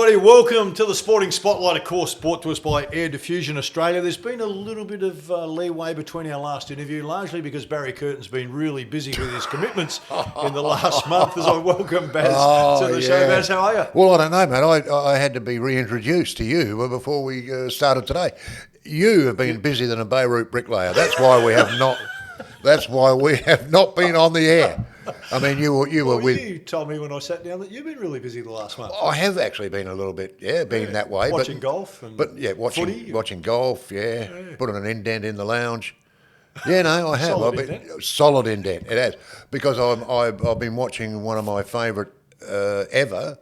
everybody, welcome to the Sporting Spotlight, of course, brought to us by Air Diffusion Australia. There's been a little bit of leeway between our last interview, largely because Barry Curtin's been really busy with his commitments in the last month, as I welcome Bazz to the show. Bazz, how are you? Well, I don't know, mate. I had to be reintroduced to you before we started today. You have been busier than a Beirut bricklayer. That's why we have not. That's why we have not been on the air. I mean, you were with. You told me when I sat down that you've been really busy the last month. I have actually been a little bit, that way. Watching golf and watching golf, putting an indent in the lounge. Yeah, no, I have. Solid indent. It has, because I've been watching one of my favourite ever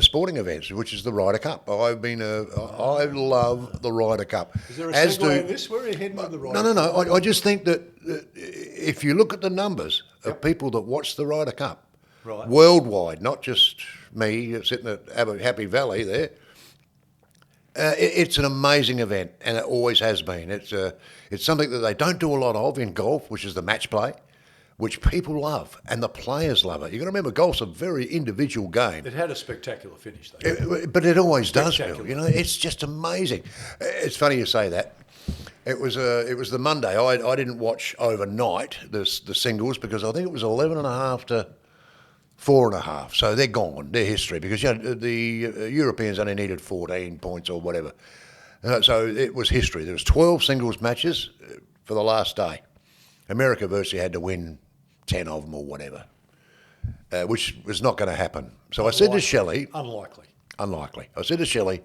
sporting events, which is the Ryder Cup. I love the Ryder Cup. Is there a segue in this? Where are you heading with the Ryder Cup? No. I just think that if you look at the numbers of people that watch the Ryder Cup worldwide, not just me sitting at Happy Valley there, it's an amazing event, and it always has been. It's something that they don't do a lot of in golf, which is the match play, which people love, and the players love it. You've got to remember, golf's a very individual game. It had a spectacular finish, though. But it always does, Phil. You know, it's just amazing. It's funny you say that. It was the Monday. I didn't watch overnight the singles because I think it was 11.5 to 4.5. So they're gone. They're history, because the Europeans only needed 14 points or whatever. So it was history. There was 12 singles matches for the last day. America virtually had to win 10 of them or whatever, which was not going to happen. So I said to Shelley... Unlikely. I said to Shelley,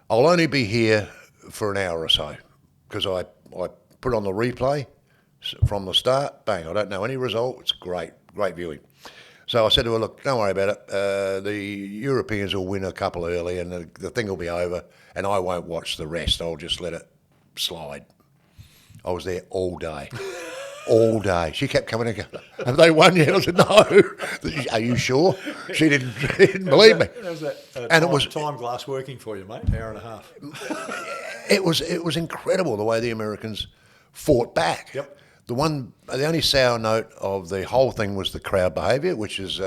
I'll only be here for an hour or so, because I put on the replay from the start. Bang, I don't know any result. It's great viewing. So I said to her, look, don't worry about it. The Europeans will win a couple early and the thing will be over, and I won't watch the rest. I'll just let it slide. I was there all day. All day. She kept coming and going, have they won yet? I said, no. Are you sure? She didn't believe me. How's that it was time glass working for you, mate? Hour and a half. It was incredible the way the Americans fought back. Yep. The only sour note of the whole thing was the crowd behaviour, which is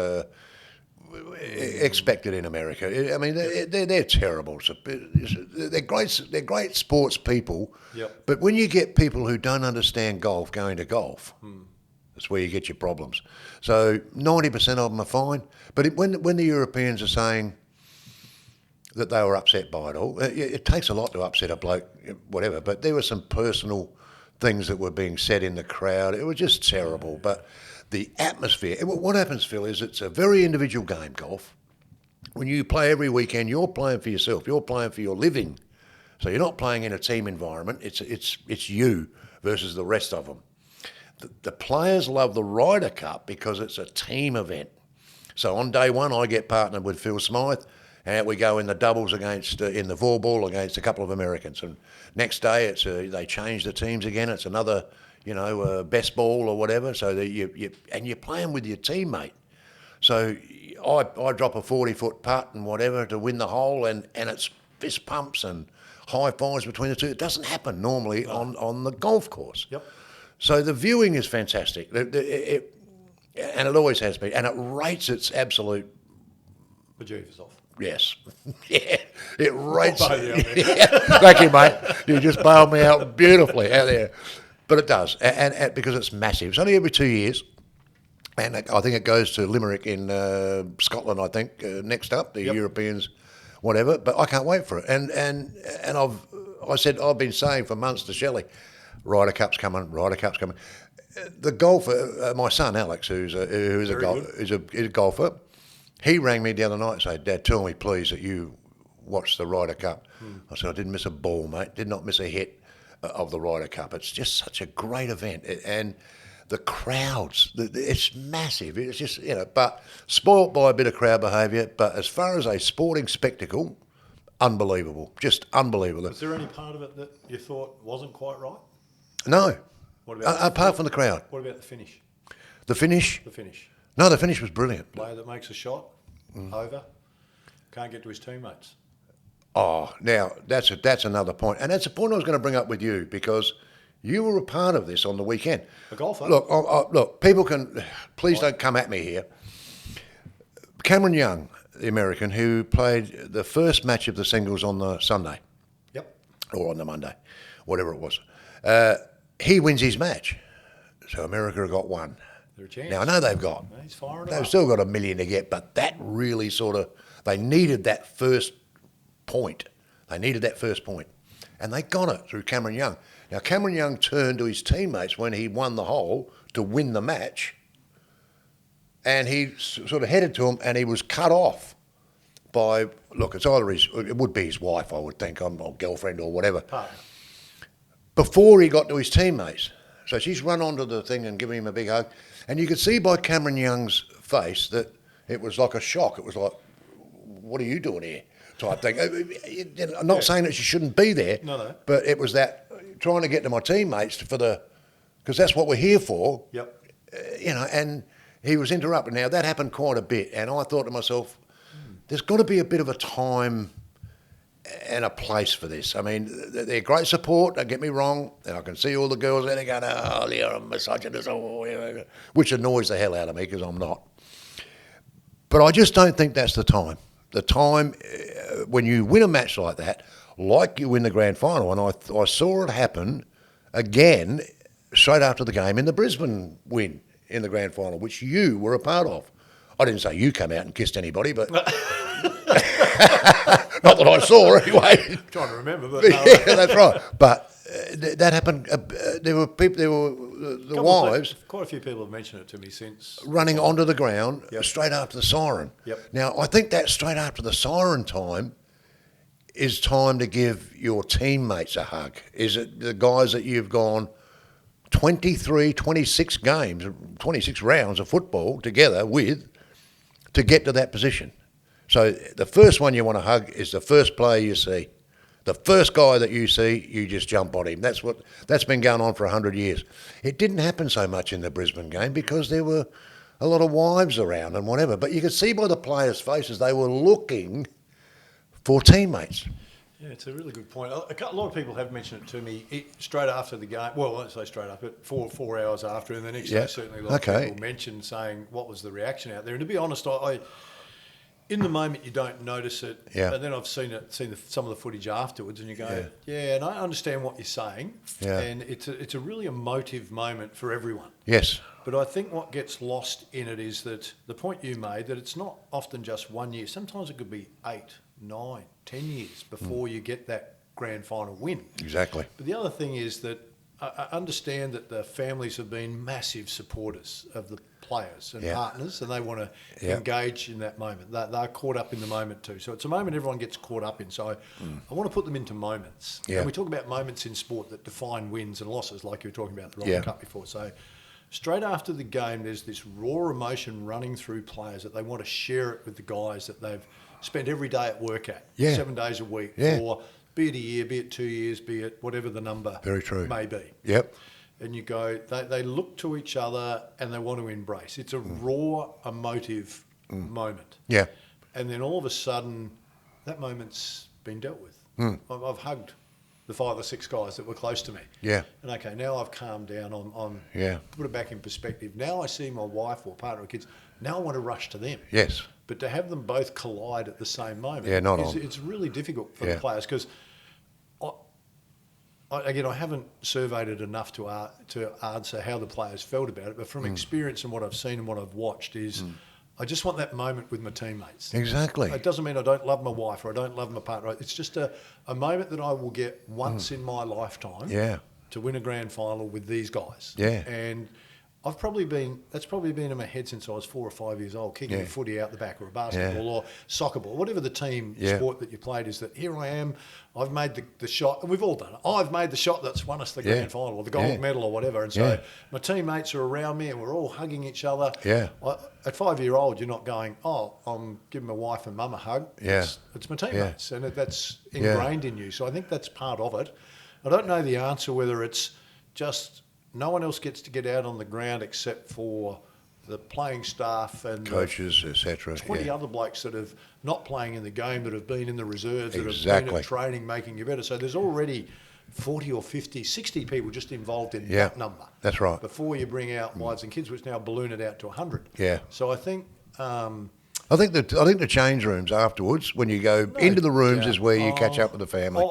expected in America. I mean, they're terrible. They're great sports people. Yep. But when you get people who don't understand golf going to golf, that's where you get your problems. So 90% of them are fine. But when the Europeans are saying that they were upset by it all, it takes a lot to upset a bloke, whatever. But there were some personal things that were being said in the crowd. It was just terrible. But the atmosphere, what happens, Phil, is it's a very individual game, golf. When you play every weekend, you're playing for yourself. You're playing for your living. So you're not playing in a team environment. It's you versus the rest of them. The players love the Ryder Cup because it's a team event. So on day one, I get partnered with Phil Smythe, and out we go in the doubles in the 4-ball against a couple of Americans. And next day, they change the teams again. It's another, best ball or whatever. So you're playing with your teammate. So I drop a 40-foot putt and whatever to win the hole, and it's fist pumps and high fives between the two. It doesn't happen normally on the golf course. Yep. So the viewing is fantastic. And it always has been. And it rates its absolute... Bejesus off. Yes. Yeah. It rates... Yeah. Thank you, mate. You just bailed me out beautifully out there. But it does, and because it's massive. It's only every 2 years. And I think it goes to Limerick in Scotland, I think, next up, the Europeans, whatever. But I can't wait for it. And I've been saying for months to Shelley, Ryder Cup's coming. The golfer, my son Alex, who's a golfer, he rang me the other night and said, Dad, tell me please that you watched the Ryder Cup. I said, I didn't miss a ball, mate. Did not miss a hit of the Ryder Cup. It's just such a great event. And the crowds, it's massive. It's just, but spoilt by a bit of crowd behaviour. But as far as a sporting spectacle, unbelievable. Just unbelievable. Was there any part of it that you thought wasn't quite right? No. What about apart from the crowd. What about the finish? The finish? The finish. No, the finish was brilliant. Player that makes a shot, over, can't get to his teammates. Oh, now that's another point. And that's a point I was going to bring up with you, because you were a part of this on the weekend. A golfer? Look, people can... Please don't come at me here. Cameron Young the American, who played the first match of the singles on the Sunday. Yep. Or on the Monday, whatever it was. He wins his match. So America have got one. They're a chance. Now, I know they've got. He's firing They've up. still got $1 million to get, but that really they needed that first point. They needed that first point. And they got it through Cameron Young. Now, Cameron Young turned to his teammates when he won the hole to win the match. And he sort of headed to him, and he was cut off by, look, it would be his wife, I would think, or girlfriend or whatever. Partner. Before he got to his teammates. So she's run onto the thing and given him a big hug. And you could see by Cameron Young's face that it was like a shock. It was like, what are you doing here? Type thing. I'm not saying that she shouldn't be there, No. but it was that trying to get to my teammates because that's what we're here for. Yep. And he was interrupted. Now, that happened quite a bit, and I thought to myself, there's got to be a bit of a time and a place for this. I mean, they're great support, don't get me wrong, and I can see all the girls there going, oh, you're a misogynist, which annoys the hell out of me because I'm not. But I just don't think that's the time. The time when you win a match like that, like you win the grand final, and I saw it happen again straight after the game in the Brisbane win in the grand final, which you were a part of. I didn't say you came out and kissed anybody, but not that I saw anyway. I'm trying to remember, but yeah, that's right. But that happened. There were people. There were the wives. Quite a few people have mentioned it to me since. Running onto the ground straight after the siren. Yep. Now, I think that straight after the siren time is time to give your teammates a hug. Is it the guys that you've gone 23, 26 games, 26 rounds of football together with to get to that position? So the first one you want to hug is the first player you see. The first guy that you see, you just jump on him. That's been going on for 100 years. It didn't happen so much in the Brisbane game because there were a lot of wives around and whatever. But you could see by the players' faces they were looking for teammates. Yeah, it's a really good point. A lot of people have mentioned it to me straight after the game. Well, I won't say straight after, but 4 hours after, and the next day certainly a lot of people mentioned saying what was the reaction out there. And to be honest, I in the moment you don't notice it, and then I've seen some of the footage afterwards, and you go, and I understand what you're saying, and it's a really emotive moment for everyone. Yes. But I think what gets lost in it is that the point you made, that it's not often just 1 year. Sometimes it could be 8, 9, 10 years before you get that grand final win. Exactly. But the other thing is that I understand that the families have been massive supporters of the players and partners, and they want to engage in that moment. They're caught up in the moment too. So it's a moment everyone gets caught up in. So I want to put them into moments. Yeah. And we talk about moments in sport that define wins and losses, like you were talking about the Ryder Cup before. So straight after the game, there's this raw emotion running through players that they want to share it with the guys that they've spent every day at work at, 7 days a week, or be it a year, be it 2 years, be it whatever the number may be. Yep. And you go, they look to each other and they want to embrace. It's a raw, emotive moment. Yeah. And then all of a sudden, that moment's been dealt with. I've hugged the 5 or 6 guys that were close to me. Yeah. And okay, now I've calmed down. I'm put it back in perspective. Now I see my wife or partner or kids. Now I want to rush to them. Yes. But to have them both collide at the same moment, it's really difficult for the players because, I haven't surveyed it enough to answer how the players felt about it, but from experience and what I've seen and what I've watched is I just want that moment with my teammates. Exactly. It doesn't mean I don't love my wife or I don't love my partner. It's just a moment that I will get once in my lifetime to win a grand final with these guys. Yeah. And that's probably been in my head since I was 4 or 5 years old, kicking a footy out the back or a basketball or soccer ball, whatever the team sport that you played is. That here I am, I've made the shot, and we've all done it. I've made the shot that's won us the grand final or the gold medal or whatever. And so my teammates are around me and we're all hugging each other. Yeah. At 5-year-old, you're not going, I'm giving my wife and mum a hug. Yeah. It's my teammates, and that's ingrained in you. So I think that's part of it. I don't know the answer whether it's just no one else gets to get out on the ground except for the playing staff and coaches, etc. 20 other blokes that have not playing in the game, that have been in the reserves, that have been at training, making you better. So there's already 40 or 50, 60 people just involved in that number. That's right. Before you bring out wives and kids, which now balloon it out to 100. Yeah. So I think... I I think the change rooms afterwards, when you go into the rooms, is where you catch up with the family.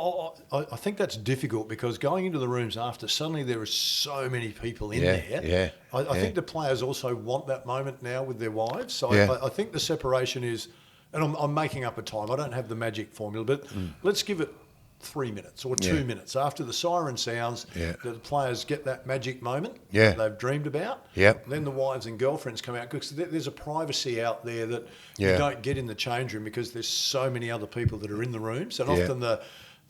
I think that's difficult because going into the rooms after, suddenly there are so many people in there. Yeah. I think the players also want that moment now with their wives. So I think the separation is, and I'm making up a time. I don't have the magic formula, but let's give it 3 minutes or 2 minutes after the siren sounds, that the players get that magic moment that they've dreamed about. Then the wives and girlfriends come out, because there's a privacy out there that you don't get in the change room because there's so many other people that are in the rooms, and often the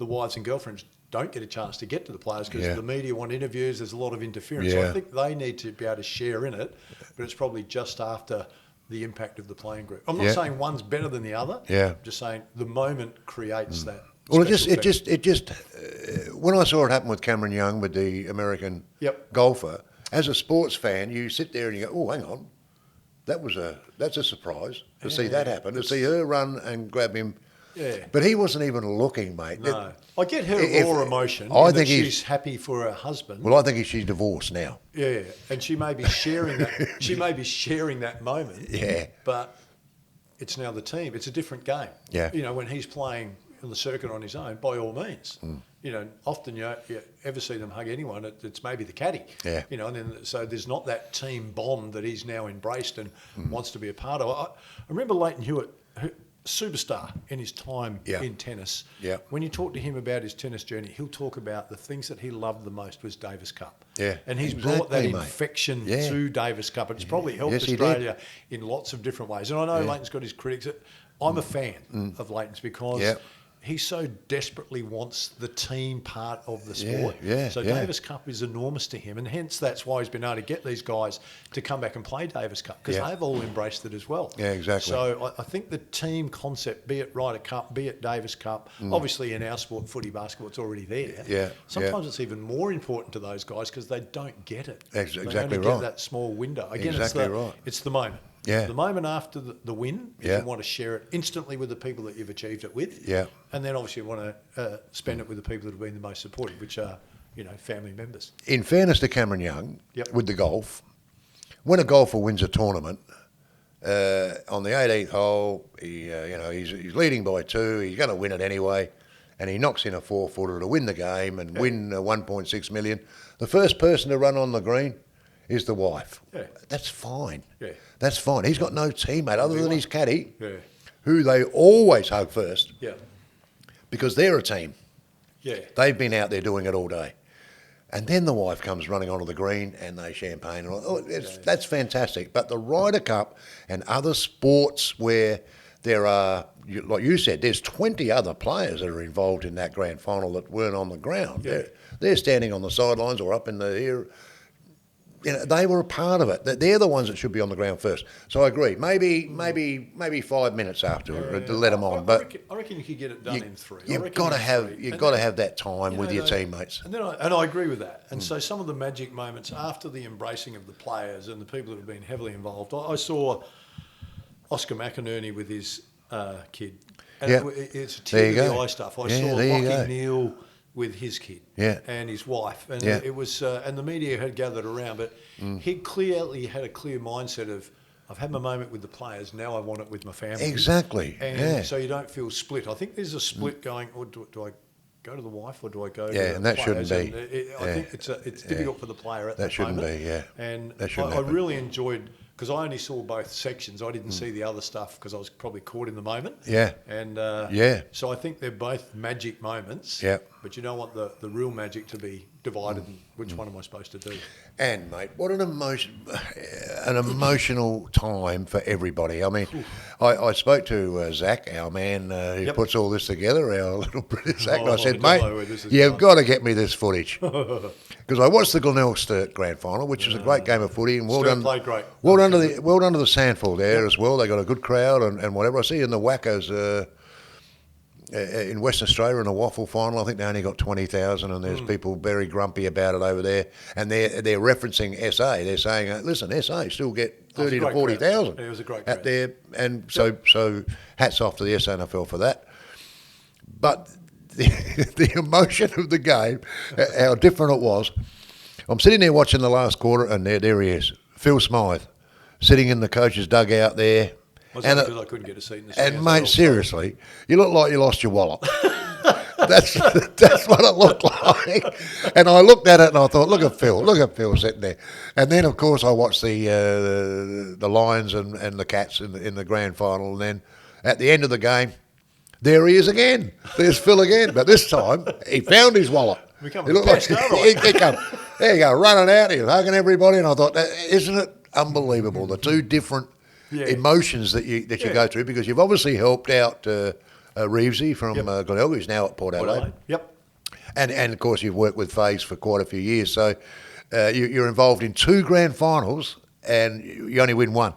wives and girlfriends don't get a chance to get to the players because the media want interviews. There's a lot of interference. So I think they need to be able to share in it, but it's probably just after the impact of the playing group. I'm not saying one's better than the other. I'm just saying the moment creates that. Well, it just when I saw it happen with Cameron Young, with the American golfer, as a sports fan, you sit there and you go, "Oh, hang on, that's a surprise to see that happen, to see her run and grab him." Yeah, but he wasn't even looking, mate. No, I get her raw emotion. I think she's happy for her husband. Well, I think she's divorced now. Yeah, and she may be sharing that. She may be sharing that moment. Yeah, but it's now the team. It's a different game. Yeah, when he's playing on the circuit on his own, by all means. Often you ever see them hug anyone, it's maybe the caddy. Yeah. And then so there's not that team bond that he's now embraced and wants to be a part of. I remember Leighton Hewitt, superstar in his time in tennis. Yeah. When you talk to him about his tennis journey, he'll talk about the things that he loved the most was Davis Cup. Yeah. And he's brought that infection to Davis Cup. It's probably helped Australia in lots of different ways. And I know Leighton's got his critics. I'm a fan of Leighton's because he so desperately wants the team part of the sport. Davis Cup is enormous to him, and hence that's why he's been able to get these guys to come back and play Davis Cup, because they've all embraced it as well. Yeah, exactly. So I think the team concept, be it Ryder Cup, be it Davis Cup, obviously in our sport, footy, basketball, it's already there. Yeah. Sometimes it's even more important to those guys because they don't get it. Exactly they only right. get that small window. Again, Exactly it's the moment. Yeah. The moment after the win, you want to share it instantly with the people that you've achieved it with. Yeah. And then obviously you want to spend it with the people that have been the most supportive, which are, family members. In fairness to Cameron Young, with the golf, when a golfer wins a tournament, on the 18th hole, he's leading by 2, he's going to win it anyway, and he knocks in a 4-footer to win the game and win 1.6 million. The first person to run on the green is the wife. Yeah. That's fine. Yeah. That's fine. He's got no teammate other than his caddy, who they always hug first, because they're a team. Yeah. They've been out there doing it all day. And then the wife comes running onto the green and they champagne. That's fantastic. But the Ryder Cup and other sports where there are, like you said, there's 20 other players that are involved in that grand final that weren't on the ground. Yeah. They're standing on the sidelines or up in the air. They were a part of it. They're the ones that should be on the ground first. So I agree. Maybe 5 minutes after to let them on. But I reckon you could get it done in 3. You've got to have that time with your teammates. And I agree with that. And so some of the magic moments after the embracing of the players and the people that have been heavily involved. I saw Oscar McInerney with his kid. And it's tear to the eye stuff. I saw Lachie Neale with his kid and his wife, and it was, and the media had gathered around, but he clearly had a clear mindset of, I've had my moment with the players, now I want it with my family. Exactly. And so you don't feel split. I think there's a split going, or do I go to the wife or do I go to the and that players? Shouldn't be. I think it's difficult for the player at that moment. That shouldn't be, And that shouldn't I really enjoyed, because I only saw both sections. I didn't see the other stuff because I was probably caught in the moment. Yeah. And so I think they're both magic moments. Yeah. But you don't want the real magic to be divided. And which one am I supposed to do? And mate, what an emotional time for everybody. I mean, I spoke to Zach, our man who puts all this together, our little British Zach, and I said, mate, you've got to get me this footage. Because I watched the Glenelg Sturt Grand Final, which was a great game of footy, and well done to the Sandford there as well. They got a good crowd and whatever. I see in the Wackos in Western Australia in a waffle final, I think they only got 20,000, and there's people very grumpy about it over there. And they're referencing SA. They're saying, listen, SA still get 30 to 40,000 it was a great out there, and so hats off to the SANFL for that. But the emotion of the game, how different it was. I'm sitting there watching the last quarter, and there he is, Phil Smythe, sitting in the coach's dugout there, Was that because I couldn't get a seat in the And mate, seriously, you look like you lost your wallet. That's what it looked like. And I looked at it and I thought, look at Phil sitting there. And then of course I watched the Lions and the Cats in the grand final. And then at the end of the game, there he is again. There's Phil again. But this time he found his wallet. He looked like there you go, running out, he was hugging everybody. And I thought, isn't it unbelievable, the two different emotions that you go through, because you've obviously helped out Reevesy from Glenelg, who's now at Port Adelaide. Yep. And of course you've worked with Fags for quite a few years, so you're involved in 2 grand finals and you only win 1.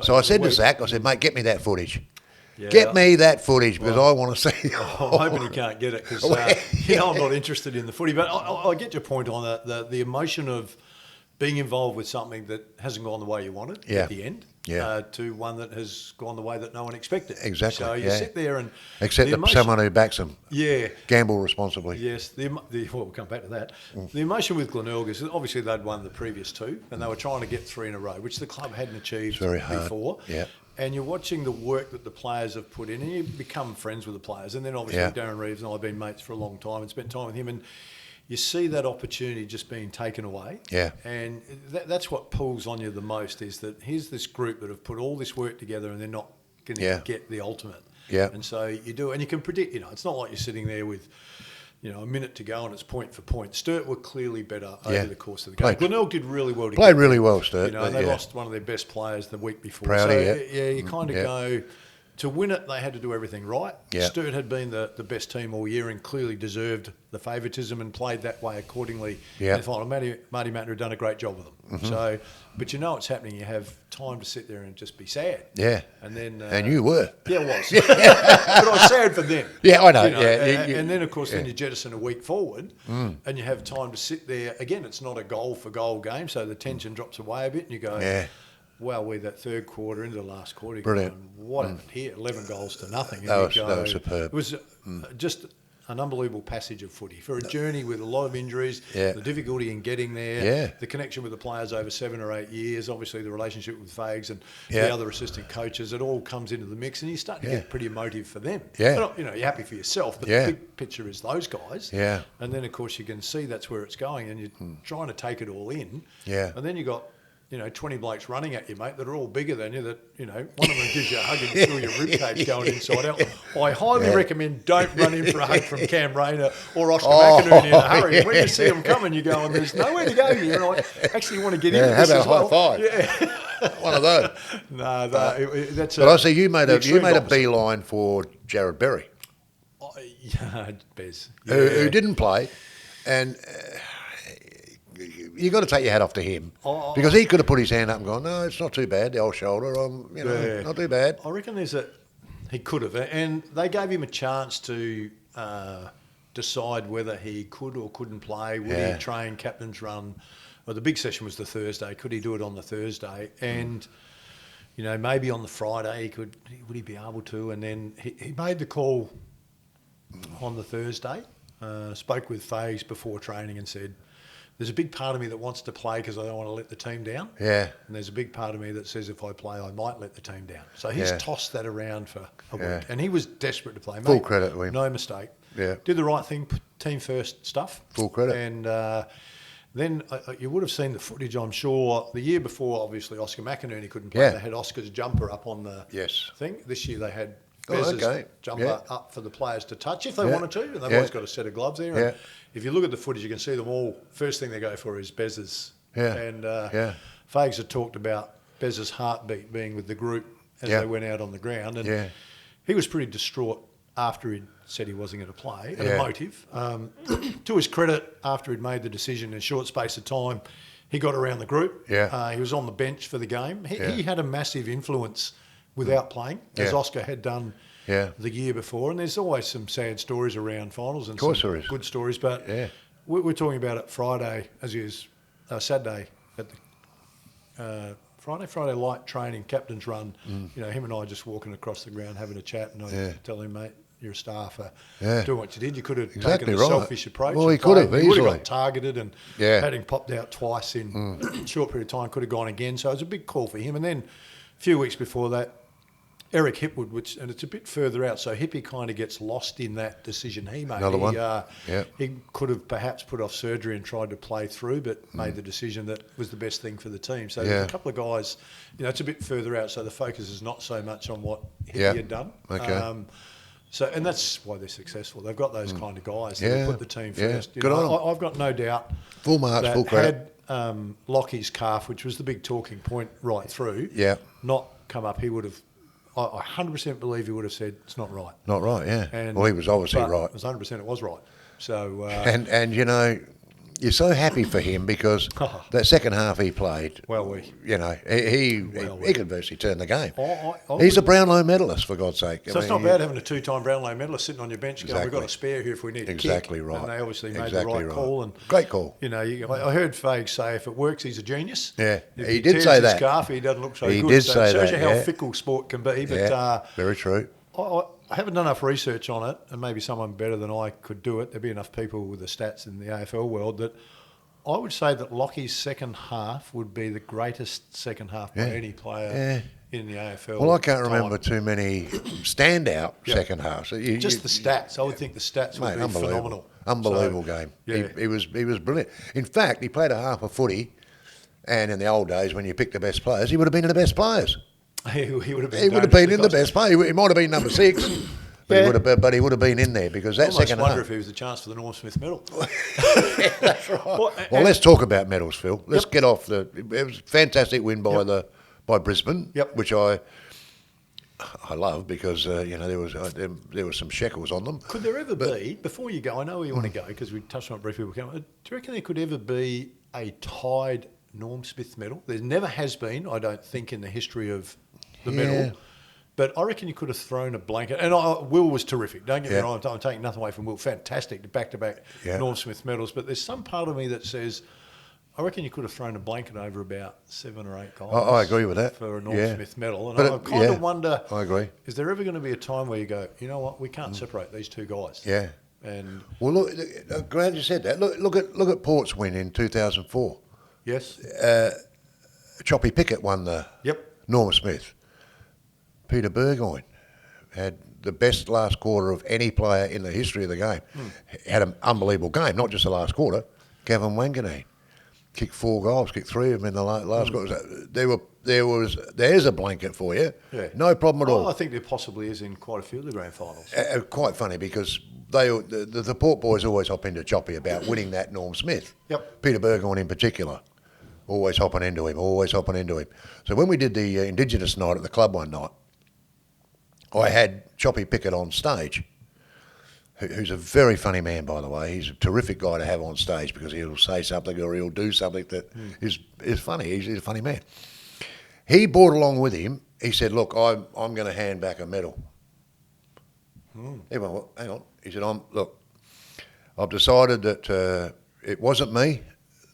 So I said to Zach, I said, mate, get me that footage. Yeah. Get me that footage because I want to see. I'm hoping he can't get it because I'm not interested in the footy. But I get your point on that. The emotion of being involved with something that hasn't gone the way you wanted at the end, to one that has gone the way that no one expected. Exactly. So you sit there and except someone who backs them. Yeah. Gamble responsibly. Yes. Well, we'll come back to that. The emotion with Glenelg is obviously they'd won the previous 2 and they were trying to get 3 in a row, which the club hadn't achieved before. Yeah. And you're watching the work that the players have put in, and you become friends with the players. And then obviously Darren Reeves and I have been mates for a long time and spent time with him, and you see that opportunity just being taken away. Yeah. And that's what pulls on you the most, is that here's this group that have put all this work together and they're not going to get the ultimate. Yeah. And so you do, and you can predict, it's not like you're sitting there with, a minute to go and it's point for point. Sturt were clearly better over the course of the game. Glenelg did really well. Played really well, Sturt. And they lost one of their best players the week before. Proud so, of you kind of go, to win it, they had to do everything right. Yeah. Sturt had been the best team all year and clearly deserved the favouritism and played that way accordingly. Yeah. In the final, Marty Mattner had done a great job with them. Mm-hmm. So, but it's happening. You have time to sit there and just be sad. Yeah. And then. And you were. Yeah, I was. But I was sad for them. Yeah, I know. And then, of course, then you jettison a week forward and you have time to sit there. Again, it's not a goal-for-goal game, so the tension drops away a bit and you go, well, we're that third quarter into the last quarter. Brilliant. Going, what happened here? 11 goals to nothing. And that was superb. It was just an unbelievable passage of footy for a journey with a lot of injuries, the difficulty in getting there, the connection with the players over 7 or 8 years, obviously the relationship with Fags and the other assistant coaches. It all comes into the mix and you start to get pretty emotive for them. Yeah. But, you're happy for yourself, but the big picture is those guys. Yeah. And then, of course, you can see that's where it's going and you're trying to take it all in. Yeah. And then you got 20 blokes running at you, mate, that are all bigger than you, that, one of them gives you a hug and you feel your ribcage going inside out. I highly recommend don't run in for a hug from Cam Rayner or Oscar McInerney in a hurry. When you see them coming, you're going, there's nowhere to go here. And I actually want to get into this as well. How about a high five? Yeah. One of those. No, that's But I see you made a beeline for Jared Berry. Bez. Yeah. Who didn't play. And... you've got to take your hat off to him because he could have put his hand up and gone, no, it's not too bad, the old shoulder, not too bad. I reckon he could have, and they gave him a chance to decide whether he could or couldn't play. Would he train captain's run? Well, the big session was the Thursday. Could he do it on the Thursday? And maybe on the Friday would he be able to? And then he made the call on the Thursday. Spoke with Fags before training and said, there's a big part of me that wants to play because I don't want to let the team down. Yeah. And there's a big part of me that says if I play, I might let the team down. So he's tossed that around for a week. And he was desperate to play. Full credit to him. No mistake. Yeah. Did the right thing, team first stuff. Full credit. And then you would have seen the footage, I'm sure. The year before, obviously, Oscar McInerney couldn't play. They had Oscar's jumper up on the thing. This year they had Bez's jumper up for the players to touch if they wanted to. And they've always got a set of gloves there. And if you look at the footage, you can see them all. First thing they go for is Bez's. Yeah. And Fags had talked about Bez's heartbeat being with the group as they went out on the ground. And he was pretty distraught after he'd said he wasn't going to play, and emotive. To his credit, after he'd made the decision in a short space of time, he got around the group. Yeah. He was on the bench for the game. He had a massive influence without playing, as Oscar had done the year before. And there's always some sad stories around finals and some good stories. But we're talking about it Friday, as is Saturday at the Friday light training, captain's run. Him and I just walking across the ground having a chat, and I tell him, mate, you're a star for doing what you did. You could have taken the selfish approach. Well, he could have easily. He would have got targeted and had him popped out twice in a short period of time. Could have gone again. So it was a big call for him. And then a few weeks before that, Eric Hipwood, and it's a bit further out, so Hippie kind of gets lost in that decision he made. Another one. He could have perhaps put off surgery and tried to play through, but made the decision that was the best thing for the team. So there's a couple of guys, it's a bit further out, so the focus is not so much on what Hippie had done. Okay. And that's why they're successful. They've got those kind of guys that put the team first. Good on them. I've got no doubt. Full marks, full credit. Had Lockie's calf, which was the big talking point right through, not come up, he would have. I 100% believe he would have said it's not right. Not right, yeah. Well, he was obviously right. It was 100% it was right. So and you're so happy for him because that second half he played. he could virtually turn the game. I He's a Brownlow medalist, for God's sake. So it's not bad having a 2-time Brownlow medalist sitting on your bench going, we've got a spare here if we need a Exactly kick. right. And they obviously made the right call. And great call. I heard Fague say if it works, he's a genius. Yeah, if he did say that. His scarf, he doesn't look so good. He did say that. Shows you how fickle sport can be. But very true. I haven't done enough research on it, and maybe someone better than I could do it. There'd be enough people with the stats in the AFL world that I would say that Lockie's second half would be the greatest second half by any player in the AFL. Well, I can't remember too many standout second halves. The stats. I would think the stats would be phenomenal. Unbelievable game. Yeah. He was brilliant. In fact, he played a half of footy, and in the old days when you picked the best players, he would have been in the best players. He would have been. He would have been in the best player. He might have been number 6. But he would have been in there because that second half. I wonder if he was the chance for the Norm Smith medal. That's right. Well, let's talk about medals, Phil. Let's get off it was a fantastic win by Brisbane, which I love because there was some shekels on them. Could there ever be, before you go, I know where you want to go because we touched on it briefly. Do you reckon there could ever be a tied Norm Smith medal? There never has been, I don't think, in the history of the medal. But I reckon you could have thrown a blanket. And Will was terrific. Don't get me wrong. I'm taking nothing away from Will. Fantastic, back-to-back Norm Smith medals. But there's some part of me that says, I reckon you could have thrown a blanket over about 7 or 8 guys. I agree with that. For a Norm Smith medal. And I kind of wonder, I agree. Is there ever going to be a time where you go, you know what, we can't separate these two guys? Yeah. And well, look, glad you said that. Look at Port's win in 2004. Yes. Choppy Pickett won the Norm Smith. Peter Burgoyne had the best last quarter of any player in the history of the game. Had an unbelievable game, not just the last quarter. Gavin Wanganeen kicked 4 goals, kicked 3 of them in the last quarter. There's a blanket for you. Yeah. No problem at all. I think there possibly is in quite a few of the grand finals. Quite funny because the Port boys always hop into Choppy about winning that Norm Smith. Yep. Peter Burgoyne in particular. Always hopping into him. So when we did the Indigenous night at the club one night, I had Choppy Pickett on stage, who's a very funny man, by the way. He's a terrific guy to have on stage because he'll say something or he'll do something that is funny. He's a funny man. He brought along with him, he said, look, I'm going to hand back a medal. He went, well, hang on. He said, I've decided that it wasn't me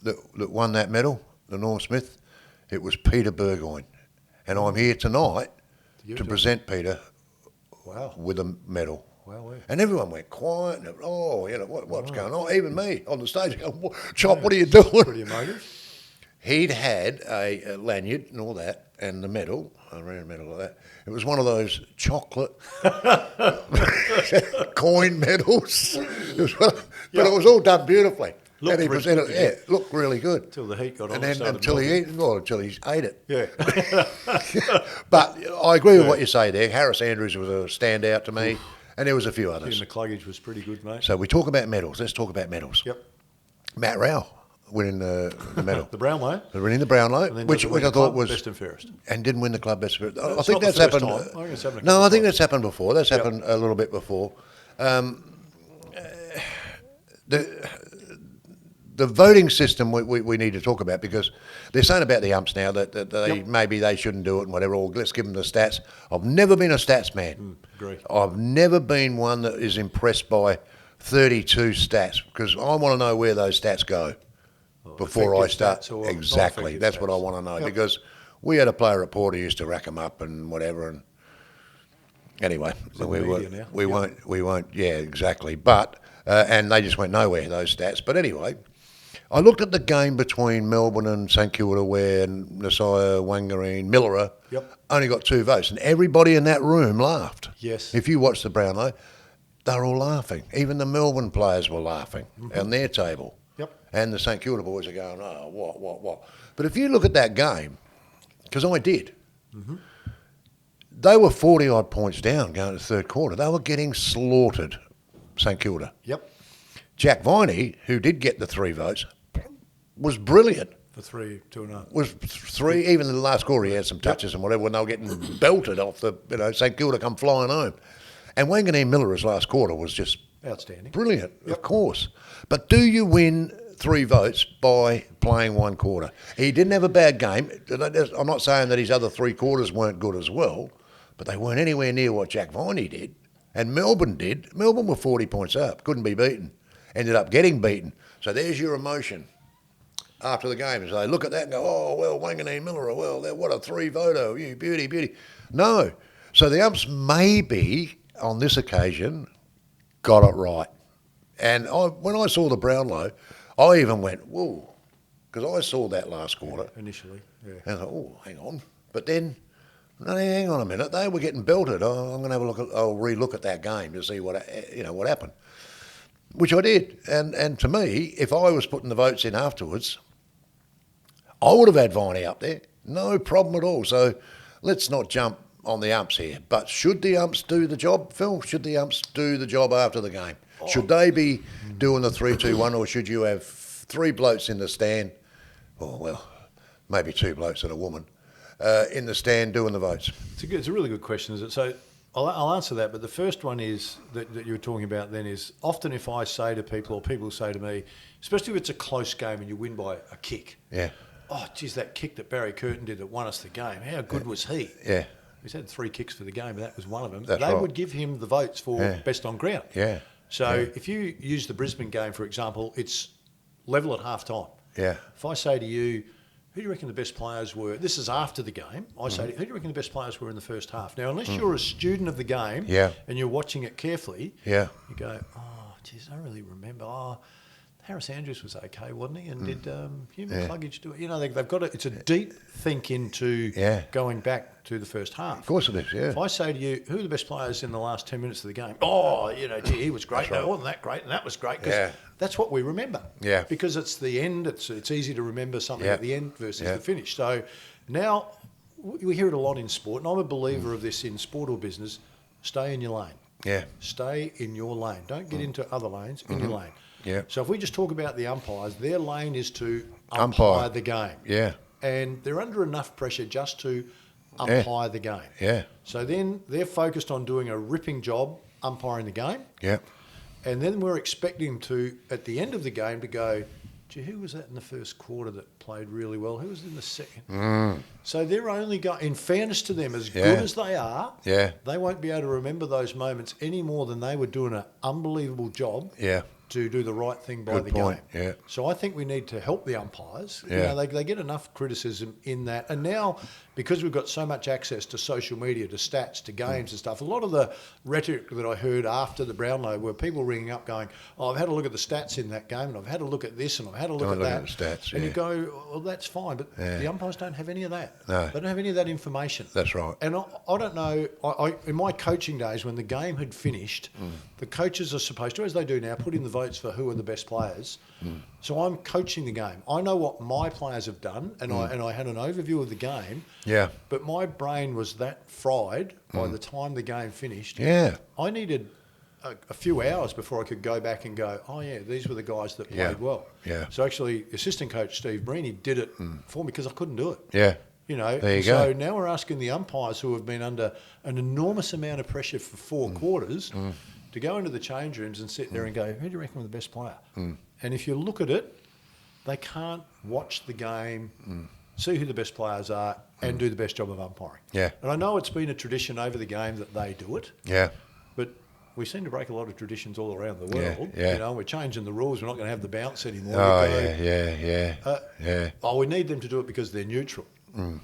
that won that medal, the Norm Smith. It was Peter Burgoyne. And I'm here tonight to present Peter with a medal. Wow. And everyone went quiet. And, what's going on? Even me on the stage going, Chop, what are you doing? Pretty emotive. He'd had a lanyard and all that, and the medal, a rare medal like that. It was one of those chocolate coin medals. But it was all done beautifully. And he presented it. Looked really good. Until the heat got on. And then until he ate it. Yeah. But I agree with what you say there. Harris Andrews was a standout to me, and there was a few others. Tim McCluggage was pretty good, mate. So we talk about medals. Let's talk about medals. Yep. Matt Rowell winning the medal. The Brownlow. Winning the Brownlow, which I thought was best and fairest. And didn't win the club best and fairest. I think that's happened. I think that's happened before. That's happened a little bit before. The voting system we need to talk about because they're saying about the umps now that maybe they shouldn't do it and whatever, or let's give them the stats. I've never been a stats man. Agree. I've never been one that is impressed by 32 stats because I want to know where those stats go before I start. Exactly. That's what I want to know because we had a player at Port who used to rack them up and whatever. And anyway, we won't. Yeah, exactly. But and they just went nowhere, those stats. But anyway, I looked at the game between Melbourne and St Kilda where Nasiah, Wangareen, Miller only got 2 votes, and everybody in that room laughed. Yes. If you watch the Brownlow, they were all laughing. Even the Melbourne players were laughing on their table. Yep. And the St Kilda boys are going, oh, what? But if you look at that game, because I did, they were 40-odd points down going to third quarter. They were getting slaughtered, St Kilda. Yep. Jack Viney, who did get the 3 votes, was brilliant. For 3, 2.5. Was 3, even in the last quarter, he had some touches and whatever when they were getting belted off the, St Kilda come flying home. And Wanganeen Miller's last quarter was just outstanding. Brilliant, of course. But do you win 3 votes by playing 1 quarter? He didn't have a bad game. I'm not saying that his other 3 quarters weren't good as well, but they weren't anywhere near what Jack Viney did. And Melbourne did. Melbourne were 40 points up, couldn't be beaten. Ended up getting beaten. So there's your emotion after the game. So they look at that and go, oh, well, Wanganeen Miller, well, what a 3-voter, you beauty. No. So the umps maybe, on this occasion, got it right. And when I saw the Brownlow, I even went, whoa, because I saw that last quarter. Initially, yeah. And I thought, oh, hang on. But then, no, hang on a minute, they were getting belted. I'm going to have a look at, I'll re-look at that game to see what happened. Which I did. And to me, if I was putting the votes in afterwards, I would have had Viney up there. No problem at all. So let's not jump on the umps here. But should the umps do the job, Phil? Should the umps do the job after the game? Should they be doing the 3-2-1, or should you have 3 blokes in the stand? Oh, well, maybe 2 blokes and a woman in the stand doing the votes? It's a really good question, is it? So I'll answer that, but the first one is that you were talking about then is often if I say to people, or people say to me, especially if it's a close game and you win by a kick. Yeah. Oh, geez, that kick that Barry Curtin did that won us the game. How good was he? Yeah. He's had 3 kicks for the game, but that was one of them. That's they right. would give him the votes for best on ground. Yeah. So if you use the Brisbane game, for example, it's level at half time. Yeah. If I say to you, who do you reckon the best players were? This is after the game. I say to you, who do you reckon the best players were in the first half? Now, unless you're a student of the game and you're watching it carefully, you go, oh, geez, I don't really remember. Oh, Harris Andrews was okay, wasn't he? And did Hugh McCluggage do it? You know, they've got it's a deep think into going back to the first half. Of course it is, yeah. If I say to you, who are the best players in the last 10 minutes of the game? Oh, gee, he was great. No, wasn't that great? And that was great. Because that's what we remember. Yeah. Because it's the end. It's easy to remember something at the end versus the finish. So now we hear it a lot in sport, and I'm a believer of this in sport or business. Stay in your lane. Yeah. Stay in your lane. Don't get into other lanes, in your lane. Yeah. So if we just talk about the umpires, their lane is to umpire the game. Yeah. And they're under enough pressure just to umpire the game. Yeah. So then they're focused on doing a ripping job umpiring the game. Yeah. And then we're expecting them to, at the end of the game, to go, gee, who was that in the first quarter that played really well? Who was in the second? So they're only going, in fairness to them, as good as they are, they won't be able to remember those moments any more than they were doing an unbelievable job to do the right thing by the game. Yeah. So I think we need to help the umpires. Yeah. You know, they get enough criticism in that. And now, because we've got so much access to social media, to stats, to games and stuff, a lot of the rhetoric that I heard after the Brownlow were people ringing up going, oh, I've had a look at the stats in that game, and I've had a look at this, and I've had a look at that. The stats, and you go, well, that's fine, but the umpires don't have any of that. No. They don't have any of that information. That's right. And I don't know, in my coaching days, when the game had finished, the coaches are supposed to, as they do now, put in the votes for who are the best players. So I'm coaching the game. I know what my players have done, and I had an overview of the game. Yeah. But my brain was that fried by the time the game finished. Yeah. I needed a few hours before I could go back and go, oh yeah, these were the guys that played well. Yeah. So actually, assistant coach Steve Breeney did it for me because I couldn't do it. Yeah. You know, there you so go. Now we're asking the umpires who have been under an enormous amount of pressure for 4 quarters to go into the change rooms and sit there and go, who do you reckon was the best player? And if you look at it, they can't watch the game, see who the best players are, and do the best job of umpiring. Yeah. And I know it's been a tradition over the game that they do it. Yeah. But we seem to break a lot of traditions all around the world. Yeah. You know, we're changing the rules. We're not going to have the bounce anymore. Oh, we need them to do it because they're neutral.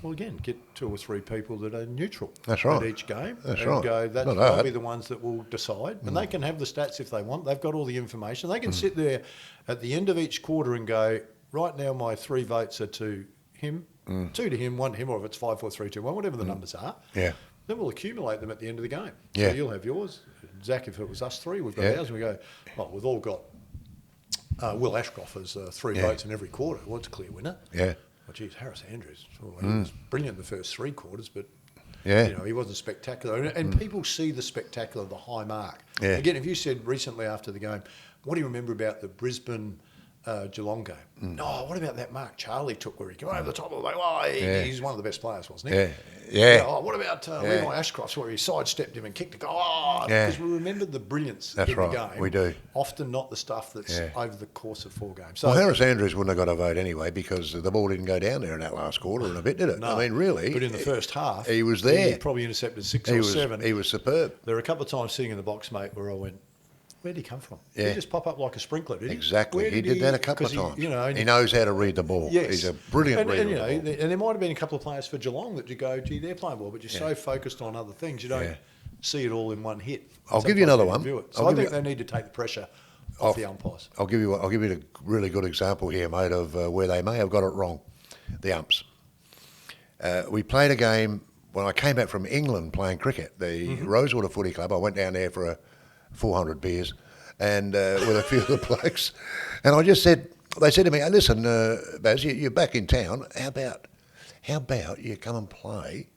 Well, again, get 2 or 3 people that are neutral at each game and go, they'll be the ones that will decide. And they can have the stats if they want. They've got all the information. They can sit there at the end of each quarter and go, right now my 3 votes are to him, 2 to him, 1 to him, or if it's 5, 4, 3, 2, 1, whatever the numbers are. Yeah. Then we'll accumulate them at the end of the game. Yeah. So you'll have yours. Zach, if it was us 3, we've got ours, and we go, well, we've all got Will Ashcroft as 3 votes in every quarter. Well, it's a clear winner. Yeah. Oh, geez, Harris Andrews. Oh, he was brilliant in the first 3 quarters, but Yeah. you know, he wasn't spectacular. And people see the spectacular, the high mark. Yeah. Again, if you said recently after the game, what do you remember about the Brisbane Geelong game? Oh, what about that mark Charlie took where he came over the top of the way? Well, he's one of the best players, wasn't he? Yeah. Yeah. Oh, what about Levi Ashcroft where he sidestepped him and kicked the goal? Oh, because we remember the brilliance in the game. We do. Often not the stuff that's over the course of 4 games. So, Well, Harris Andrews wouldn't have got a vote anyway because the ball didn't go down there in that last quarter in a bit, did it? no, I mean, really. But in the first half, he was there. He probably intercepted 6 or 7. He was superb. There were a couple of times sitting in the box, mate, where I went, where'd he come from? Yeah. Did he just pop up like a sprinkler, did he? Exactly. He did that a couple of times. He knows how to read the ball. Yes. He's a brilliant reader and, of the ball. and there might have been a couple of players for Geelong that you go, gee, they're playing well, but you're so focused on other things, you don't see it all in one hit. I'll give you another one. So I think they need to take the pressure off the umpires. I'll give you a really good example here, mate, of where they may have got it wrong. The umps. We played a game when I came back from England playing cricket, the Rosewater Footy Club. I went down there for 400 beers and with a few of the blokes. And I just said, they said to me, hey, listen, Baz, you're back in town. How about you come and play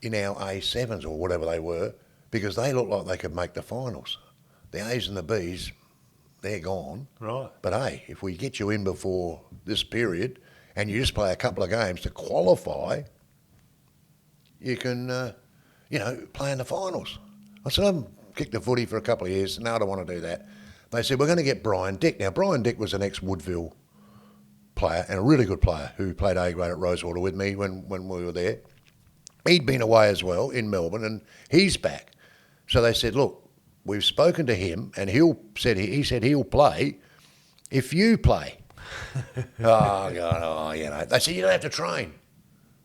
in our A7s or whatever they were, because they look like they could make the finals. The A's and the B's, they're gone. Right. But hey, if we get you in before this period and you just play a couple of games to qualify, you can, play in the finals. I said, I've kicked the footy for a couple of years. No, I don't want to do that. They said, we're going to get Brian Dick. Now, Brian Dick was an ex-Woodville player and a really good player who played A-grade at Rosewater with me when we were there. He'd been away as well in Melbourne and he's back. So they said, look, we've spoken to him and he said he'll play if you play. Oh, God, They said, you don't have to train.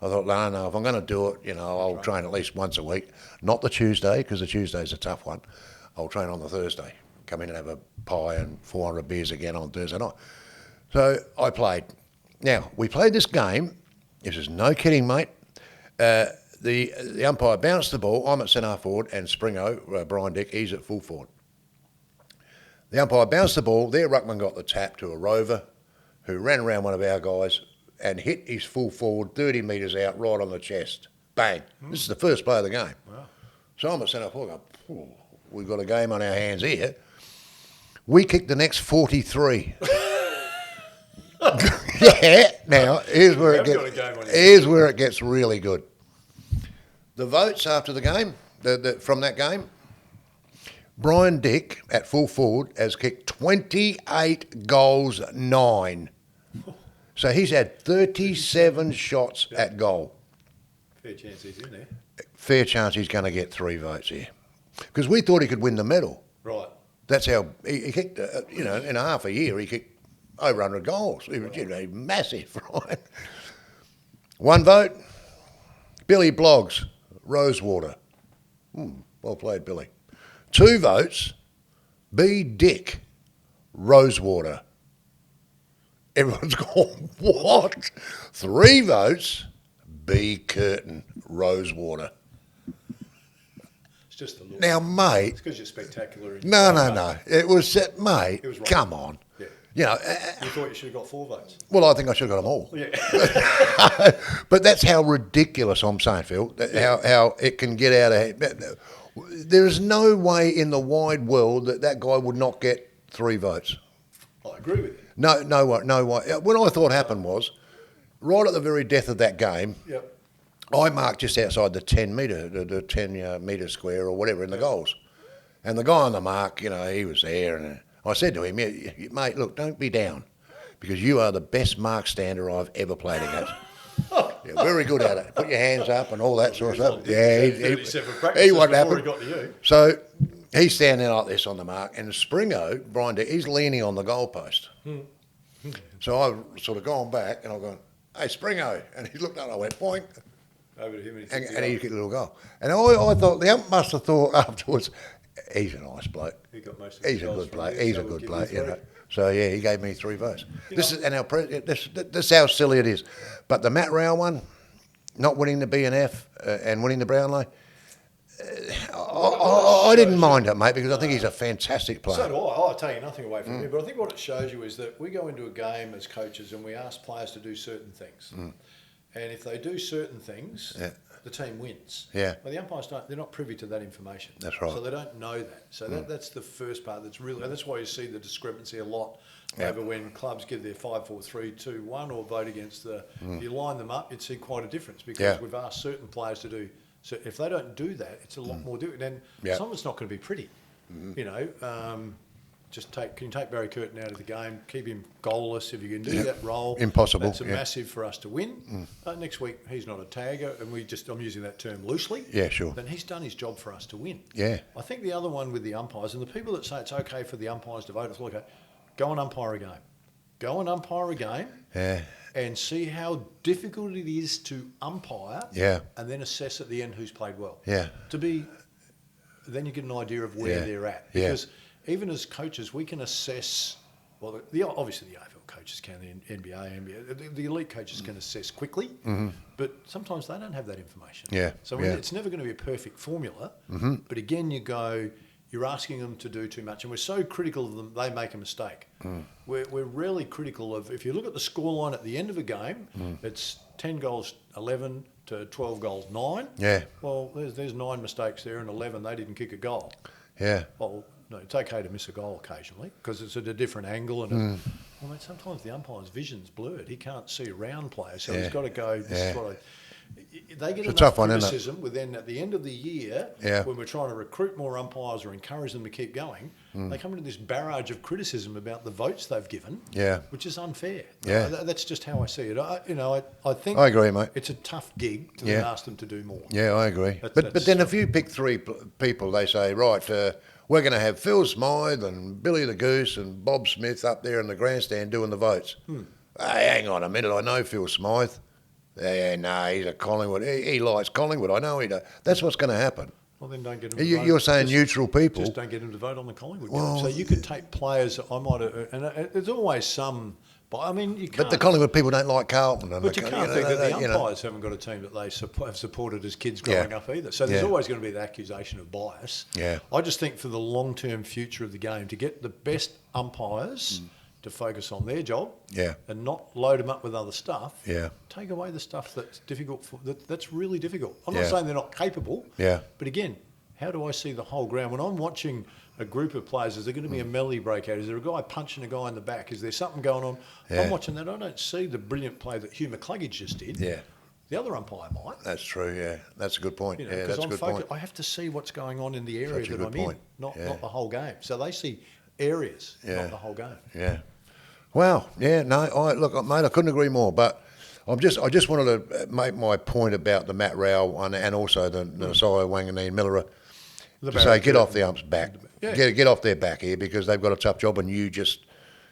I thought, no, if I'm going to do it, I'll train at least once a week. Not the Tuesday, because the Tuesday's a tough one. I'll train on the Thursday. Come in and have a pie and 400 beers again on Thursday night. So I played. Now, we played this game. This is no kidding, mate. The umpire bounced the ball. I'm at centre forward and Springo, Brian Dick, he's at full forward. The umpire bounced the ball. Their ruckman got the tap to a rover who ran around one of our guys and hit his full forward 30 metres out right on the chest. Bang. This is the first play of the game. Wow. So I'm at centre forward going, we've got a game on our hands here. We kicked the next 43. Yeah, now, here's where it gets really good. The votes after the game, from that game, Brian Dick at full forward has kicked 28 goals, 9. So he's had 37 shots at goal. Fair chance he's in there. Fair chance he's going to get 3 votes here. Because we thought he could win the medal. Right. That's how he kicked, in half a year, he kicked over 100 goals. He was massive, right? 1 vote, Billy Bloggs, Rosewater. Well played, Billy. 2 votes, B. Dick, Rosewater. Everyone's gone, what? 3 votes, B. Curtin, Rosewater. It's just a look. Now, mate. It's because you're spectacular. No. It was set, mate. It was right. Come on. Yeah. You thought you should have got 4 votes. Well, I think I should have got them all. Yeah. But that's how ridiculous I'm saying, Phil. How it can get out of hand. There is no way in the wide world that guy would not get 3 votes. I agree with you. No way. What I thought happened was, right at the very death of that game, I marked just outside the 10 metre square or whatever in the goals. And the guy on the mark, he was there. And I said to him, mate, look, don't be down because you are the best mark stander I've ever played against. You're very good at it. Put your hands up and all that sort of stuff. Yeah, he wasn't happy. He got to you. So he's standing like this on the mark, and Springo, Brian Dick, he's leaning on the goalpost. So I've sort of gone back and I've gone, hey, Springo. And he looked up and I went, boink. Over to him And he kicked a little goal. And I thought, the ump must have thought afterwards, he's a nice bloke. He got most of He's a good bloke. He's a good bloke, So yeah, he gave me 3 votes. This is how silly it is. But the Matt Rowell one, not winning the BNF and winning the Brownlow, I didn't mind it, mate, because I think he's a fantastic player. So do I. I'll take nothing away from him. But I think what it shows you is that we go into a game as coaches and we ask players to do certain things. And if they do certain things, the team wins. Yeah. Well, the umpires they're not privy to that information. That's right. So they don't know that. So that's the first part that's really, and that's why you see the discrepancy a lot over when clubs give their 5, 4, 3, 2, 1 or vote against the, you line them up, you'd see quite a difference because we've asked certain players to do. So if they don't do that, it's a lot more difficult. And some of it's not going to be pretty. You know, can you take Barry Curtin out of the game, keep him goalless if you can do that role. Impossible. That's massive for us to win. Next week he's not a tagger, and I'm using that term loosely. Yeah, sure. Then he's done his job for us to win. Yeah. I think the other one with the umpires and the people that say it's okay for the umpires to vote, it's like, go and umpire a game. Go and umpire a game. Yeah. And see how difficult it is to umpire. Yeah. And then assess at the end who's played well. Yeah. Then you get an idea of where they're at. Yeah. Because even as coaches, we can assess. Well, obviously the AFL coaches can, the NBA, the elite coaches can assess quickly, but sometimes they don't have that information. Yeah. So it's never going to be a perfect formula. But again, you're asking them to do too much, and we're so critical of them, they make a mistake. We're rarely critical of, if you look at the scoreline at the end of a game, it's 10 goals, 11 to 12 goals, 9. Yeah. Well, there's 9 mistakes there, and 11 they didn't kick a goal. Yeah. Well, no, it's okay to miss a goal occasionally because it's at a different angle. And well, mate, sometimes the umpire's vision's blurred. He can't see around players, so he's got to go. This is what they get enough criticism. Then at the end of the year, when we're trying to recruit more umpires or encourage them to keep going, they come into this barrage of criticism about the votes they've given, which is unfair. Yeah. That's just how I see it. I think I agree, mate. It's a tough gig to then ask them to do more. Yeah, I agree. But then if you pick 3 people, they say, right, we're going to have Phil Smythe and Billy the Goose and Bob Smith up there in the grandstand doing the votes. Hey, hang on a minute, I know Phil Smythe. Yeah, no, he's a Collingwood. He likes Collingwood. I know he does. That's what's going to happen. Well, then don't get them to vote. You're saying neutral people. Just don't get them to vote on the Collingwood game. So you could take players that I might have... And there's always some... But I mean, you can't... But the Collingwood people don't like Carlton. But you can't think that the umpires haven't got a team that they have supported as kids growing up either. So there's always going to be the accusation of bias. Yeah. I just think for the long-term future of the game, to get the best umpires... to focus on their job and not load them up with other stuff, take away the stuff that's difficult. That's really difficult. I'm not saying they're not capable, but again, how do I see the whole ground? When I'm watching a group of players, is there going to be a melee breakout? Is there a guy punching a guy in the back? Is there something going on? I'm watching that. I don't see the brilliant play that Hugh McCluggage just did. Yeah. The other umpire might. That's true, yeah. That's a good point. That's a good point. I have to see what's going on in the area that I'm in, not the whole game. So they see areas, not the whole game. Yeah. Well, look, mate, I couldn't agree more. But I just wanted to make my point about the Matt Rowell one and also the Nasai Wanganeen Miller. To say, get off the umps' back. Get off their back here because they've got a tough job and you just...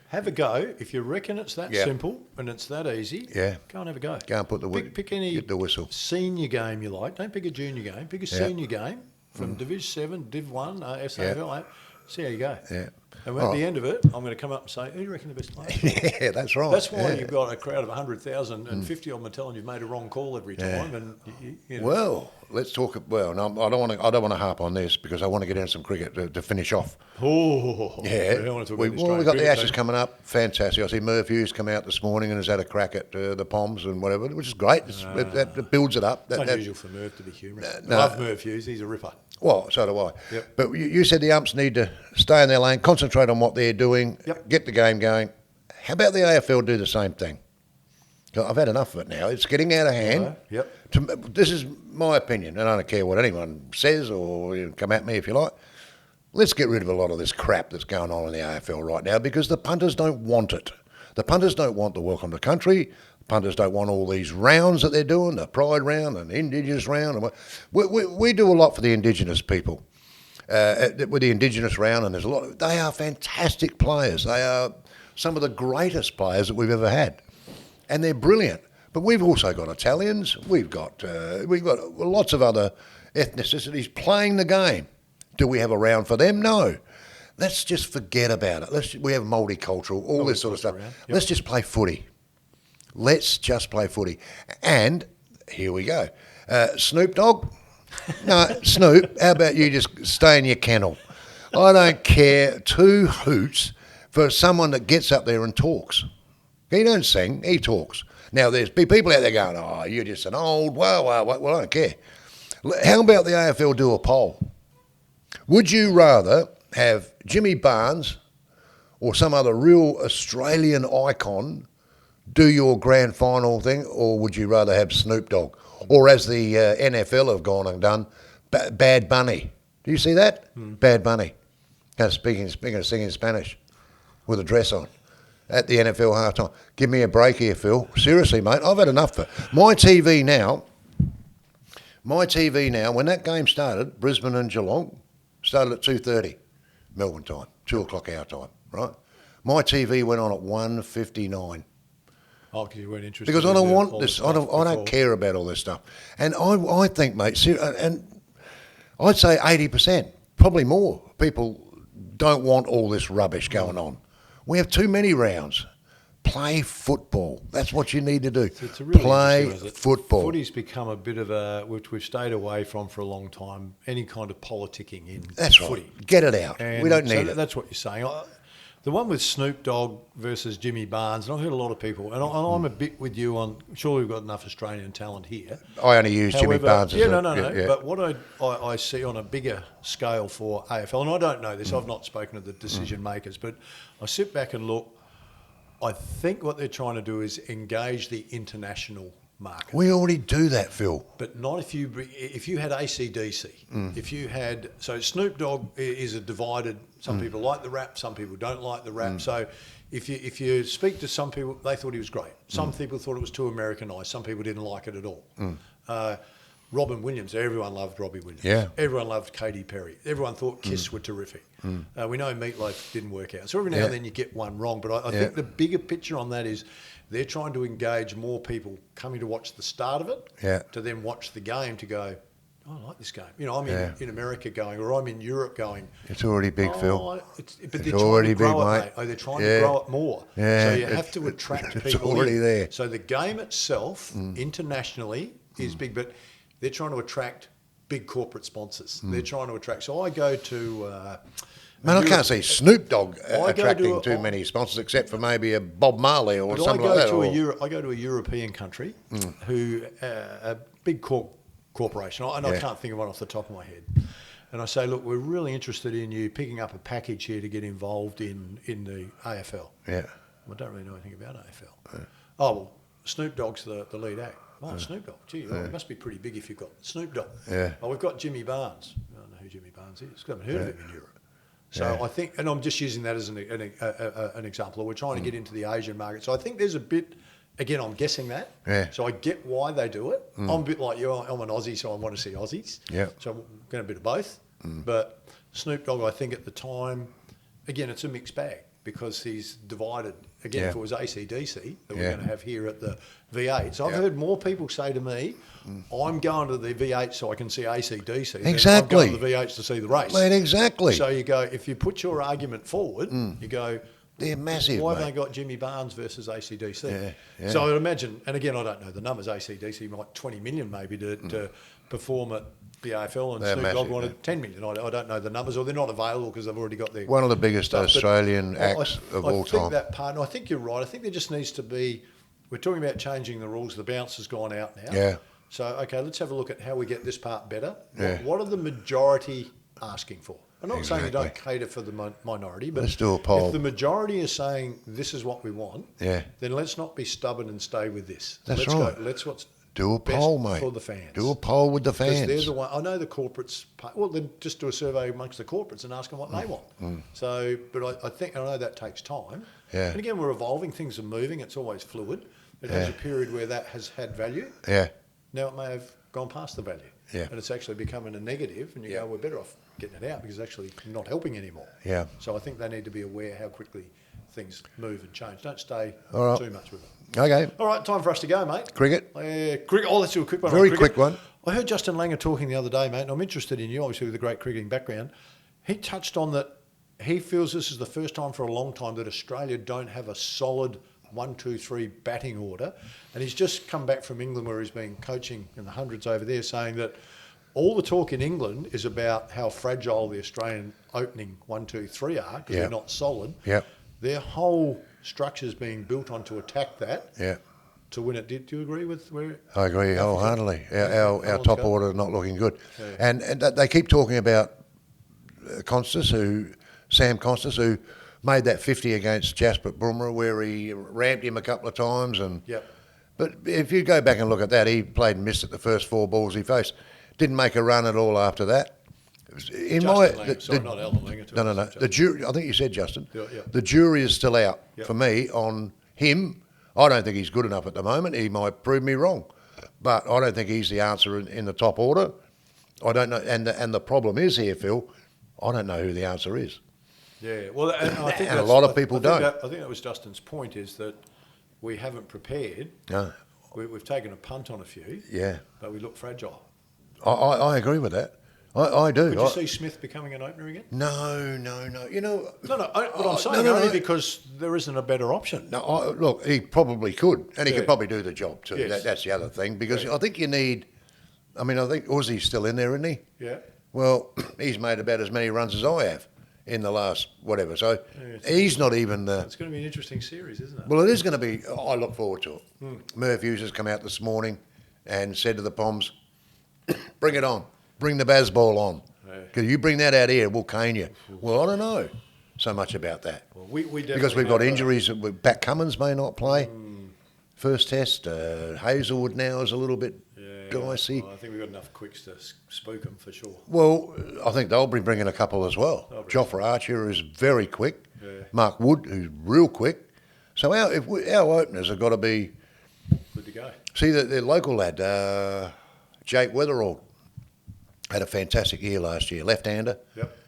Have a go. If you reckon it's that simple and it's that easy, go and have a go. Go and put the pick any get the whistle. Senior game you like. Don't pick a junior game. Pick a senior game from Division 7, Div 1, SAFL. See how you go. Yeah. And at the end of it, I'm going to come up and say, who do you reckon the best player is? Yeah, that's right. That's why you've got a crowd of 100,000 and 50 of them are telling you've made a wrong call every time. And you know. Well, let's talk. Well, no, I don't want to harp on this because I want to get into some cricket to finish off. Oh, yeah. We've got the Ashes coming up. Fantastic. I see Murph Hughes come out this morning and has had a crack at the Poms and whatever, which is great. That builds it up. It's unusual for Murph to be humorous. I love Murph Hughes. He's a ripper. Well, so do I. Yep. But you said the umps need to stay in their lane, concentrate on what they're doing, get the game going. How about the AFL do the same thing? I've had enough of it now. It's getting out of hand. This is my opinion, and I don't care what anyone says or come at me if you like. Let's get rid of a lot of this crap that's going on in the AFL right now because the punters don't want it. The punters don't want the welcome to country. Punters don't want all these rounds that they're doing, the Pride round and Indigenous round. And we do a lot for the Indigenous people with the Indigenous round, and there's a lot. They are fantastic players. They are some of the greatest players that we've ever had, and they're brilliant. But we've also got Italians. We've got lots of other ethnicities playing the game. Do we have a round for them? No. Let's just forget about it. We have multicultural, all this sort of stuff. Yep. Let's just play footy. Let's just play footy. And here we go. Snoop Dogg? No, Snoop, how about you just stay in your kennel? I don't care two hoots for someone that gets up there and talks. He don't sing, he talks. Now, there's people out there going, oh, you're just an old, well, I don't care. How about the AFL do a poll? Would you rather have Jimmy Barnes or some other real Australian icon do your grand final thing, or would you rather have Snoop Dogg? Or as the NFL have gone and done, Bad Bunny. Do you see that? Bad Bunny. Speaking of singing Spanish with a dress on at the NFL halftime. Give me a break here, Phil. Seriously, mate, I've had enough of it. My TV now, when that game started, Brisbane and Geelong, started at 2:30 Melbourne time, 2 o'clock our time, right? My TV went on at 1:59. Oh, because you weren't interested. Because I don't want this. I don't care about all this stuff. And I think, mate, and I'd say 80%, probably more, people don't want all this rubbish going on. We have too many rounds. Play football. That's what you need to do. It's really play football. Footy's become a bit of which we've stayed away from for a long time, any kind of politicking in That's footy. Right. Get it out. And we don't need it. That's what you're saying. The one with Snoop Dogg versus Jimmy Barnes, and I've heard a lot of people, and I'm a bit with you on, surely we've got enough Australian talent here. I only use Jimmy Barnes as no. But what I see on a bigger scale for AFL, and I don't know this, I've not spoken to the decision makers, but I sit back and look, I think what they're trying to do is engage the international market. We already do that, Phil. But not if you had AC/DC. If you had, so Snoop Dogg is a divided. Some people like the rap, some people don't like the rap. So if you speak to some people, they thought he was great. Some people thought it was too Americanised. Some people didn't like it at all. Robin Williams, everyone loved Robbie Williams. Yeah. Everyone loved Katy Perry. Everyone thought Kiss were terrific. We know Meatloaf didn't work out. So every now and then you get one wrong. But I think the bigger picture on that is they're trying to engage more people coming to watch the start of it to then watch the game to go, oh, I like this game. You know, I'm in America going, or I'm in Europe going. It's already big, Phil. But they're already trying to grow it, mate. They're trying to grow it more. Yeah. So you have to attract people. It's already there. So the game itself, internationally, is big, but they're trying to attract big corporate sponsors. They're trying to attract. So I go to. Man, I can't see Snoop Dogg attracting too many sponsors, except for maybe a Bob Marley or something like that. I go to a European country who a big corporation, and I can't think of one off the top of my head. And I say, look, we're really interested in you picking up a package here to get involved in the AFL. Yeah. I don't really know anything about AFL. Yeah. Oh, well, Snoop Dogg's the lead act. Oh, Snoop Dogg. Gee, it must be pretty big if you've got Snoop Dogg. Yeah. Oh, we've got Jimmy Barnes. I don't know who Jimmy Barnes is. I haven't heard of him in Europe. So I think, and I'm just using that as an example. We're trying to get into the Asian market. So I think there's a bit, again, I'm guessing that. Yeah. So I get why they do it. I'm a bit like you. I'm an Aussie, so I want to see Aussies. Yeah. So I'm going to a bit of both. But Snoop Dogg, I think at the time, again, it's a mixed bag because he's divided. Again, if it was AC/DC that we're going to have here at the V8. So I've heard more people say to me, I'm going to the V8 so I can see AC/DC. Exactly. I'm going to the V8 to see the race. Man, exactly. So you go, if you put your argument forward, you go, they're massive, why mate. have they got Jimmy Barnes versus AC/DC? Yeah. So I would imagine, and again, I don't know the numbers, AC/DC might 20 million maybe to perform at the AFL, and They're Snoop massive, Dogg wanted 10 million. I don't know the numbers, or they're not available because they've already got their... One of the biggest stuff. Australian acts of all time. I think that part, and I think you're right, I think there just needs to be... We're talking about changing the rules. The bounce has gone out now. Yeah. So, okay, let's have a look at how we get this part better. Yeah. What are the majority asking for? I'm not saying you don't cater for the minority, but let's do a poll. If the majority is saying this is what we want, then let's not be stubborn and stay with this. That's right. Go, let's what's do a poll, mate. For the fans. Do a poll with the fans. Because they're the one. I know the corporates. Well, then just do a survey amongst the corporates and ask them what they want. So, but I think I know that takes time. Yeah. And again, we're evolving. Things are moving. It's always fluid. It has a period where that has had value. Yeah. Now it may have gone past the value. Yeah. And it's actually becoming a negative, and you go, we're better off getting it out because it's actually not helping anymore. Yeah. So I think they need to be aware how quickly things move and change. Don't stay too much with it. Okay. All right, time for us to go, mate. Cricket? Cricket. Oh, let's do a quick one. Very quick one. I heard Justin Langer talking the other day, mate, and I'm interested in you, obviously, with a great cricketing background. He touched on that he feels this is the first time for a long time that Australia don't have a solid 1, 2, 3 batting order. And he's just come back from England where he's been coaching in the hundreds over there, saying that all the talk in England is about how fragile the Australian opening 1, 2, 3 are because they're not solid. Yep. Their whole structure's being built on to attack that. Yeah. To win it. Do you agree with where? I agree wholeheartedly. Our top order not looking good. Yeah. And they keep talking about Sam Constas, who made that 50 against Jasprit Bumrah, where he ramped him a couple of times. But if you go back and look at that, he played and missed at the first 4 balls he faced. Didn't make a run at all after that. Not Alan Langer. No. The jury, I think you said Justin. Yeah. The jury is still out for me on him. I don't think he's good enough at the moment. He might prove me wrong, but I don't think he's the answer in the top order. I don't know, and the problem is here, Phil. I don't know who the answer is. Yeah, well, and I think and a lot of people don't. I think that was Justin's point, is that we haven't prepared. No. We've taken a punt on a few. Yeah. But we look fragile. I agree with that. I do. Could you see Smith becoming an opener again? No. You know. What I'm saying only because there isn't a better option. No, look, he probably could, and he could probably do the job too. Yes. That's the other thing, because I think you need. I think Aussie's still in there, isn't he? Yeah. Well, he's made about as many runs as I have in the last whatever. So he's not even the. It's going to be an interesting series, isn't it? Well, it is going to be. I look forward to it. Murph Hughes has come out this morning and said to the Poms, "Bring it on. Bring the Bazz ball on. Because you bring that out here, we'll cane you." Well, I don't know so much about that. Well, we definitely because we've got injuries. Pat Cummins may not play. First test. Hazelwood now is a little bit dicey. Well, I think we've got enough quicks to spook them for sure. Well, I think they'll be bringing a couple as well. Jofra Archer is very quick. Yeah. Mark Wood, who's real quick. So our openers have got to be good to go. See, the local lad, Jake Weatherall, had a fantastic year last year. Left-hander. Yep.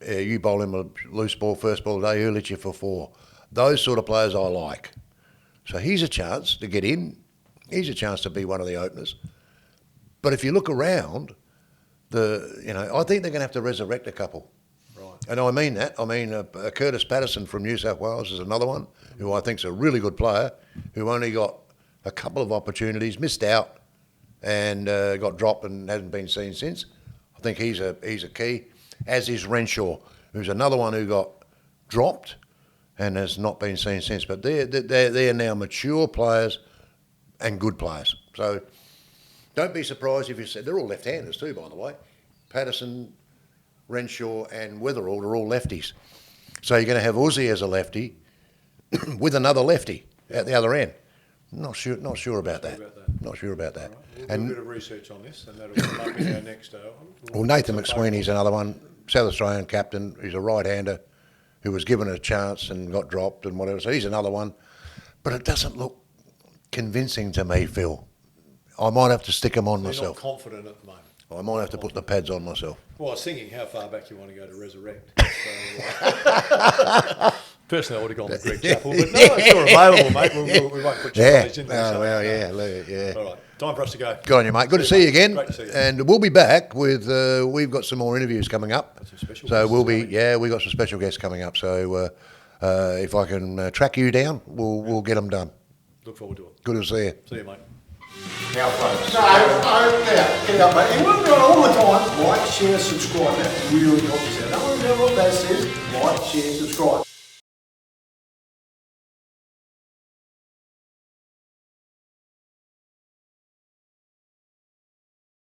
You bowl him a loose ball, first ball today, he'll hit you for 4. Those sort of players I like. So he's a chance to get in. He's a chance to be one of the openers. But if you look around, I think they're going to have to resurrect a couple. Right. And I mean that. I mean, Curtis Patterson from New South Wales is another one who I think's a really good player, who only got a couple of opportunities, missed out, and got dropped and hasn't been seen since. I think he's a key, as is Renshaw, who's another one who got dropped and has not been seen since. But they're now mature players and good players. So don't be surprised if you said they're all left-handers too, by the way. Patterson, Renshaw, and Weatherall are all lefties. So you're going to have Aussie as a lefty with another lefty at the other end. Not sure about that. Not sure about that. Right. We'll do a bit of research on this, and that'll come up in our next. Well, Nathan McSweeney's another one, South Australian captain. He's a right-hander who was given a chance and got dropped and whatever. So he's another one. But it doesn't look convincing to me, Phil. I might have to stick them on myself. Not confident at the moment. I might have to put the pads on myself. Well, I was thinking how far back you want to go to resurrect. Personally, I would have gone with Greg Chappell, but no, it's still available, mate. We won't put your page in there. Oh, well, yeah. All right, time for us to go. Good on you, mate. Good to see you again. Great to see you. And we'll be back with, we've got some more interviews coming up. Some special so we'll guests be, we've got some special guests coming up. So if I can track you down, we'll get them done. Look forward to it. Good to see you. See you, mate. Now, folks. Get up, mate. And we're doing all the time. Like, share, subscribe. That really helps us out. Don't worry about what that says. Like, share, subscribe.